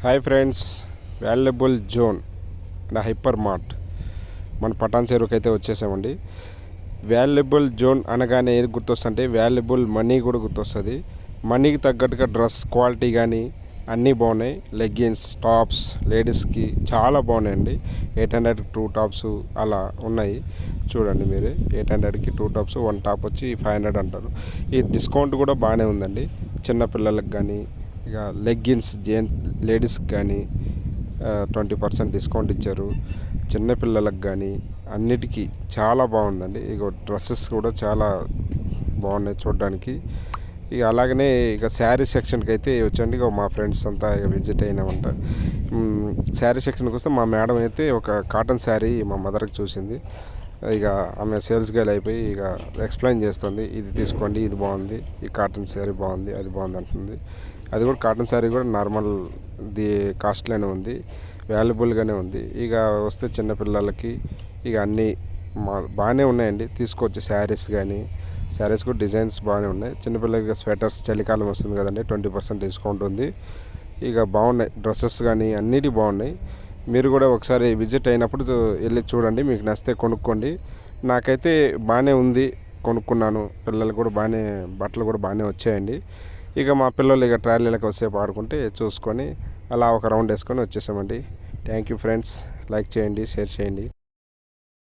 Hi friends, valuable zone and hyper mart మన పటాన్ చెరువుకి అయితే వచ్చేసామండి. వాల్యుబుల్ జోన్ అనగానే ఏది గుర్తొస్తుంటే వాల్యుబుల్ మనీ కూడా గుర్తొస్తుంది. మనీకి తగ్గట్టుగా డ్రెస్ క్వాలిటీ కానీ అన్నీ బాగున్నాయి. లెగ్గిన్స్, టాప్స్ లేడీస్కి చాలా బాగున్నాయండి. 800కి 2 టాప్స్ అలా ఉన్నాయి. చూడండి మీరు, 800కి 2 టాప్స్, 1 టాప్ వచ్చి 500 అంటారు. ఈ డిస్కౌంట్ కూడా బాగానే ఉందండి. చిన్నపిల్లలకు కానీ ఇక లెగ్గిన్స్ లేడీస్కి కానీ 20% డిస్కౌంట్ ఇచ్చారు. చిన్నపిల్లలకు కానీ అన్నిటికీ చాలా బాగుందండి. ఇక డ్రెస్సెస్ కూడా చాలా బాగున్నాయి చూడడానికి. ఇక అలాగనే ఇక శారీ సెక్షన్కి అయితే వచ్చండి. ఇక మా ఫ్రెండ్స్ అంతా ఇక విజిట్ అయినామంట. శారీ సెక్షన్కి వస్తే మా మేడం అయితే ఒక కాటన్ శారీ మా మదర్కి చూసింది. ఇక ఆమె సేల్స్ గర్ల్ అయిపోయి ఇక ఎక్స్ప్లెయిన్ చేస్తుంది, ఇది తీసుకోండి, ఇది బాగుంది, ఈ కాటన్ శారీ బాగుంది, అది బాగుంది అంటుంది. అది కూడా కాటన్ శారీ కూడా నార్మల్ కాస్ట్లోనే ఉంది, వాల్యుబుల్గానే ఉంది. ఇక వస్తే చిన్నపిల్లలకి ఇక అన్నీ బాగానే ఉన్నాయండి. తీసుకోవచ్చు శారీస్ కానీ, శారీస్ కూడా డిజైన్స్ బాగానే ఉన్నాయి. చిన్నపిల్లలకి స్వెటర్స్, చలికాలం వస్తుంది కదండి, 20% డిస్కౌంట్ ఉంది. ఇక బాగున్నాయి డ్రెస్సెస్ కానీ అన్నిటి బాగున్నాయి. మీరు కూడా ఒకసారి విజిట్ అయినప్పుడు వెళ్ళి చూడండి, మీకు నచ్చితే కొనుక్కోండి. నాకైతే బాగానే ఉంది, కొనుక్కున్నాను. పిల్లలు కూడా బాగానే బట్టలు కూడా బాగానే వచ్చాయండి. ఇక మా పిల్లలు ఇక ట్రాలీలకు వచ్చేపు ఆడుకుంటే చూసుకొని అలా ఒక రౌండ్ వేసుకొని వచ్చేసామండి. థ్యాంక్ యూ ఫ్రెండ్స్, లైక్ చేయండి, షేర్ చేయండి.